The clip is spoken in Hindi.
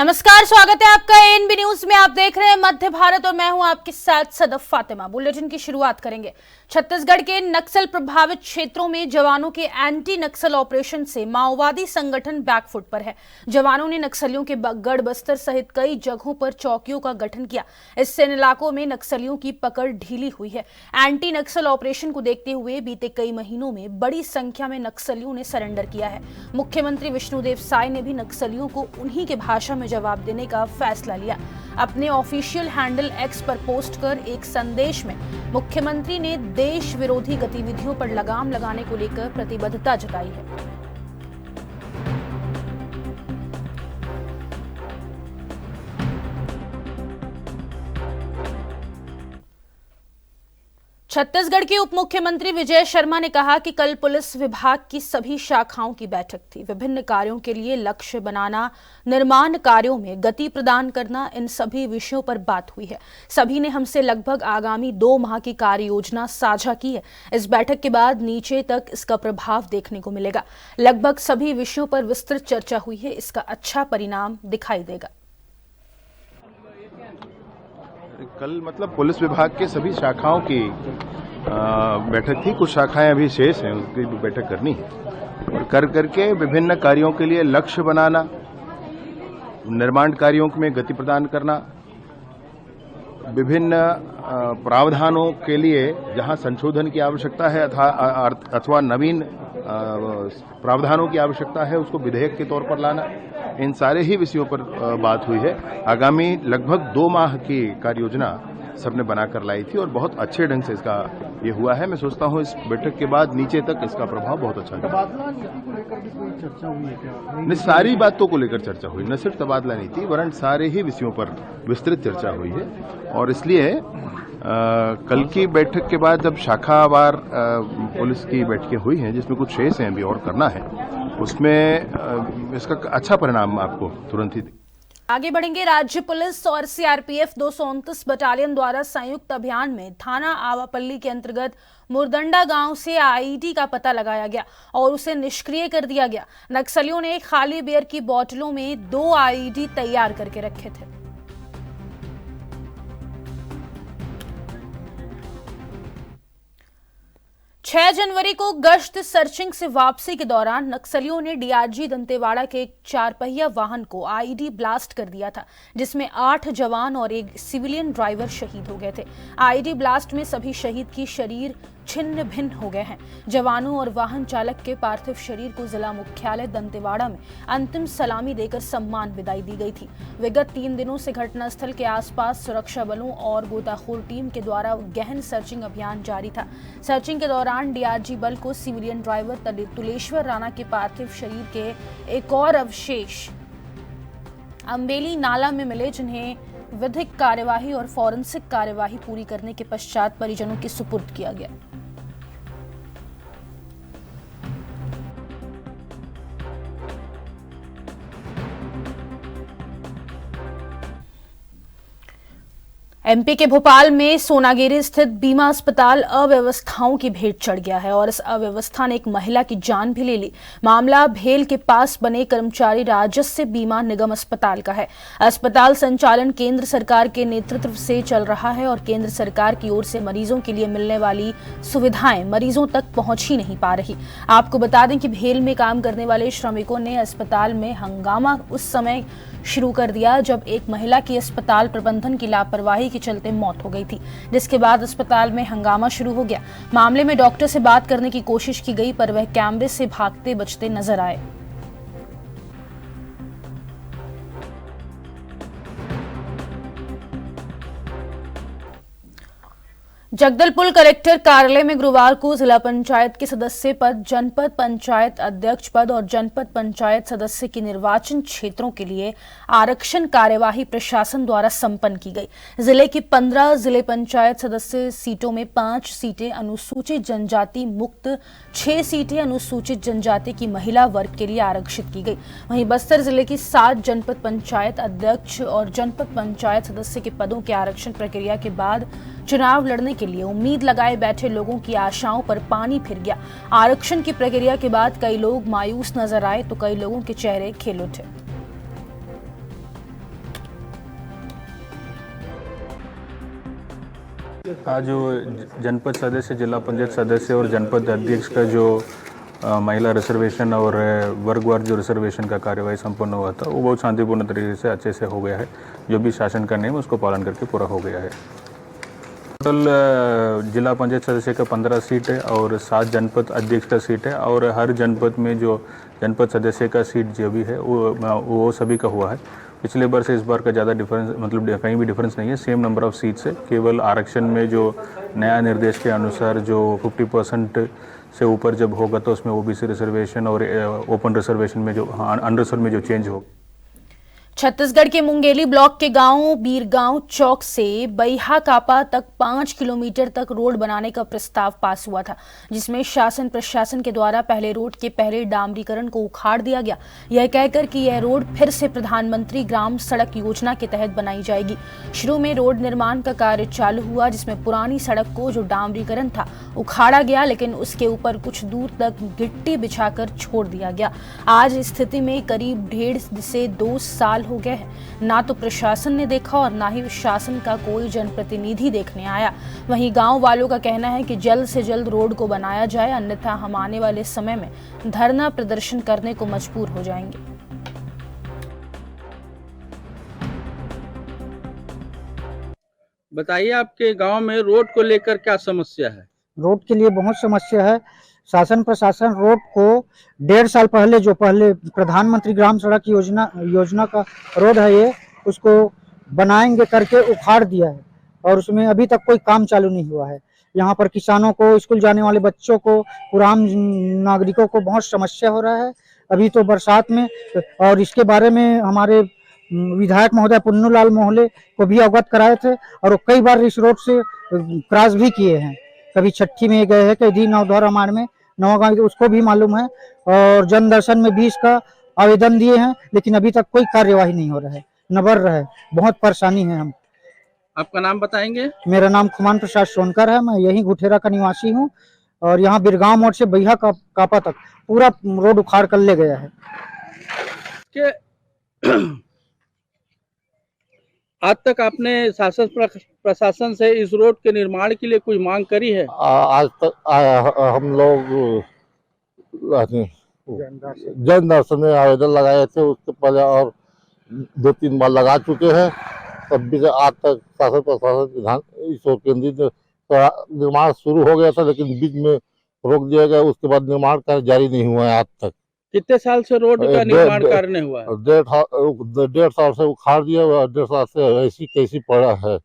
नमस्कार, स्वागत है आपका एएनबी न्यूज में। आप देख रहे हैं मध्य भारत और मैं हूं आपके साथ सदफ फातिमा। बुलेटिन की शुरुआत करेंगे। छत्तीसगढ़ के नक्सल प्रभावित क्षेत्रों में जवानों के एंटी नक्सल ऑपरेशन से माओवादी संगठन बैकफुट पर है। जवानों ने नक्सलियों के गढ़ बस्तर सहित कई जगहों पर चौकियों का गठन किया। इससे इन इलाकों में नक्सलियों की पकड़ ढीली हुई है। एंटी नक्सल ऑपरेशन को देखते हुए बीते कई महीनों में बड़ी संख्या में नक्सलियों ने सरेंडर किया है। मुख्यमंत्री विष्णुदेव साय ने भी नक्सलियों को उन्हीं के भाषा में जवाब देने का फैसला लिया। अपने ऑफिशियल हैंडल एक्स पर पोस्ट कर एक संदेश में मुख्यमंत्री ने देश विरोधी गतिविधियों पर लगाम लगाने को लेकर प्रतिबद्धता जताई है। छत्तीसगढ़ के उप मुख्यमंत्री विजय शर्मा ने कहा कि कल पुलिस विभाग की सभी शाखाओं की बैठक थी। विभिन्न कार्यों के लिए लक्ष्य बनाना, निर्माण कार्यों में गति प्रदान करना, इन सभी विषयों पर बात हुई है। सभी ने हमसे लगभग आगामी 2 माह की कार्य योजना साझा की है। इस बैठक के बाद नीचे तक इसका प्रभाव देखने को मिलेगा। लगभग सभी विषयों पर विस्तृत चर्चा हुई है। इसका अच्छा परिणाम दिखाई देगा। कल पुलिस विभाग के सभी शाखाओं की बैठक थी। कुछ शाखाएं अभी शेष हैं, उसकी भी बैठक करनी है और करके विभिन्न कार्यों के लिए लक्ष्य बनाना, निर्माण कार्यों में गति प्रदान करना, विभिन्न प्रावधानों के लिए जहां संशोधन की आवश्यकता है अथवा नवीन प्रावधानों की आवश्यकता है उसको विधेयक के तौर पर लाना, इन सारे ही विषयों पर बात हुई है। आगामी लगभग 2 माह की कार्य योजना सबने बनाकर लाई थी और बहुत अच्छे ढंग से इसका ये हुआ है। मैं सोचता हूँ इस बैठक के बाद नीचे तक इसका प्रभाव बहुत अच्छा है। तबादला नीति को लेकर भी कोई चर्चा हुई है क्या? नहीं, सारी बातों को लेकर चर्चा हुई, न सिर्फ तबादला नीति वरन सारे ही विषयों पर विस्तृत चर्चा हुई है। और इसलिए कल की बैठक के बाद जब शाखावार पुलिस की बैठकें हुई हैं, जिसमें कुछ शेष हैं अभी और करना है, उसमें इसका अच्छा परिणाम आपको तुरंत ही। आगे बढ़ेंगे। राज्य पुलिस और सीआरपीएफ 229 बटालियन द्वारा संयुक्त अभियान में थाना आवापल्ली के अंतर्गत मुरदंडा गांव से आईईडी का पता लगाया गया और उसे निष्क्रिय कर दिया गया। नक्सलियों ने खाली बियर की बोतलों में 2 आईईडी तैयार करके रखे थे। 6 जनवरी को गश्त सर्चिंग से वापसी के दौरान नक्सलियों ने डीआरजी दंतेवाड़ा के एक 4 पहिया वाहन को आईईडी ब्लास्ट कर दिया था, जिसमें 8 जवान और एक सिविलियन ड्राइवर शहीद हो गए थे। आईईडी ब्लास्ट में सभी शहीद की शरीर छिन्न भिन्न हो गए हैं। जवानों और वाहन चालक के पार्थिव शरीर को जिला मुख्यालय दंतेवाड़ा में अंतिम सलामी देकर सम्मान विदाई दी गई थी। विगत 3 दिनों से घटनास्थल के आसपास सुरक्षा बलों और गोताखोर टीम के द्वारा गहन सर्चिंग अभियान जारी था। सर्चिंग के दौरान डीआरजी बल को सिविलियन ड्राइवर तुलेश्वर राणा के पार्थिव शरीर के एक और अवशेष अम्बेली नाला में मिले, जिन्हें विधिक कार्यवाही और फॉरेंसिक कार्यवाही पूरी करने के पश्चात परिजनों के सुपुर्द किया गया। एमपी के भोपाल में सोनागिरी स्थित बीमा अस्पताल अव्यवस्थाओं की भेंट चढ़ गया है और इस अव्यवस्था ने एक महिला की जान भी ले ली। मामला भेल के पास बने कर्मचारी राजस्व बीमा निगम अस्पताल का है। अस्पताल संचालन केंद्र सरकार के नेतृत्व से चल रहा है और केंद्र सरकार की ओर से मरीजों के लिए मिलने वाली सुविधाएं मरीजों तक पहुंच ही नहीं पा रही। आपको बता दें कि भेल में काम करने वाले श्रमिकों ने अस्पताल में हंगामा उस समय शुरू कर दिया जब एक महिला की अस्पताल प्रबंधन की लापरवाही के चलते मौत हो गई थी, जिसके बाद अस्पताल में हंगामा शुरू हो गया। मामले में डॉक्टर से बात करने की कोशिश की गई पर वह कैमरे से भागते बचते नजर आए। जगदलपुर कलेक्टर कार्यालय में गुरुवार को जिला पंचायत के सदस्य पद, जनपद पंचायत अध्यक्ष पद और जनपद पंचायत सदस्य के निर्वाचन क्षेत्रों के लिए आरक्षण कार्यवाही प्रशासन द्वारा संपन्न की गई। जिले की 15 जिले पंचायत सदस्य सीटों में 5 सीटें अनुसूचित जनजाति मुक्त, 6 सीटें अनुसूचित जनजाति की महिला वर्ग के लिए आरक्षित की गई। वहीं बस्तर जिले की 7 जनपद पंचायत अध्यक्ष और जनपद पंचायत सदस्य के पदों के आरक्षण प्रक्रिया के बाद चुनाव लड़ने के लिए उम्मीद लगाए बैठे लोगों की आशाओं पर पानी फिर गया। आरक्षण की प्रक्रिया के बाद कई लोग मायूस नजर आए तो कई लोगों के चेहरे खिल उठे। आज जो जनपद सदस्य, जिला पंचायत सदस्य और जनपद अध्यक्ष का जो महिला रिजर्वेशन और वर्गवार जो रिजर्वेशन का कार्यवाही संपन्न हुआ था, वो बहुत शांतिपूर्ण तरीके से अच्छे से हो गया है। जो भी शासन का नियम उसको पालन करके पूरा हो गया है। टोटल जिला पंचायत सदस्य का 15 सीट है और 7 जनपद अध्यक्ष का सीट है और हर जनपद में जो जनपद सदस्य का सीट जो भी है वो सभी का हुआ है। पिछले बार से इस बार का ज़्यादा डिफरेंस, मतलब कहीं भी डिफरेंस नहीं है, सेम नंबर ऑफ सीट्स है। केवल आरक्षण में जो नया निर्देश के अनुसार जो 50% से ऊपर जब होगा तो उसमें ओबीसी रिजर्वेशन और ओपन रिजर्वेशन में जो अनरिजर्व में जो चेंज होगा। छत्तीसगढ़ के मुंगेली ब्लॉक के गांव बीरगांव चौक से बहिहा कापा तक 5 किलोमीटर तक रोड बनाने का प्रस्ताव पास हुआ था, जिसमें शासन प्रशासन के द्वारा पहले रोड के पहले डामरीकरण को उखाड़ दिया गया, यह कहकर कि यह रोड फिर से प्रधानमंत्री ग्राम सड़क योजना के तहत बनाई जाएगी। शुरू में रोड निर्माण का कार्य चालू हुआ, जिसमें पुरानी सड़क को जो डामरीकरण था उखाड़ा गया, लेकिन उसके ऊपर कुछ दूर तक गिट्टी बिछाकर छोड़ दिया गया। आज स्थिति में करीब 1.5 से 2 साल हो गए हैं। ना तो प्रशासन ने देखा और ना ही शासन का कोई जनप्रतिनिधि देखने आया। वहीं गांव वालों का कहना है कि जल्द से जल्द रोड को बनाया जाए, अन्यथा हम आने वाले समय में धरना प्रदर्शन करने को मजबूर हो जाएंगे। बताइए, आपके गांव में रोड को लेकर क्या समस्या है? रोड के लिए बहुत समस्या है। शासन प्रशासन रोड को 1.5 साल पहले, जो पहले प्रधानमंत्री ग्राम सड़क योजना का रोड है, ये उसको बनाएंगे करके उखाड़ दिया है और उसमें अभी तक कोई काम चालू नहीं हुआ है। यहाँ पर किसानों को, स्कूल जाने वाले बच्चों को, आम नागरिकों को बहुत समस्या हो रहा है अभी तो बरसात में। और इसके बारे में हमारे विधायक महोदय पुन्नूलाल मोहले को भी अवगत कराए थे और कई बार इस रोड से क्रॉस भी किए हैं। कभी छठी में गए हैं, कभी नवधौर हमारे में नवागांव, उसको भी मालूम है। और जन दर्शन में भी इसका आवेदन दिए हैं, लेकिन अभी तक कोई कार्यवाही नहीं हो रहा है, न बढ़ रहा है। बहुत परेशानी है। हम आपका नाम बताएंगे? मेरा नाम खुमान प्रसाद सोनकर है। मैं यही गुठेरा का निवासी हूँ और यहाँ बिरगांव मोड़ से बहिहा कापा तक पूरा रोड उखाड़ कर ले गया है। आज तक आपने शासन प्रशासन से इस रोड के निर्माण के लिए कोई मांग करी है? आज तक हम लोग जन दर्शन में आवेदन लगाए थे, उसके पहले और 2-3 बार लगा चुके हैं। तब भी आज तक शासन प्रशासन इस ओर केंद्रित निर्माण शुरू हो गया था, लेकिन बीच में रोक दिया गया। उसके बाद निर्माण कार्य जारी नहीं हुआ है आज तक। कितने साल से रोड का निर्माण कार्य नहीं हुआ है? 1.5 साल से उखाड़ दिया हुआ, 1.5 साल से ऐसी कैसी पड़ा है।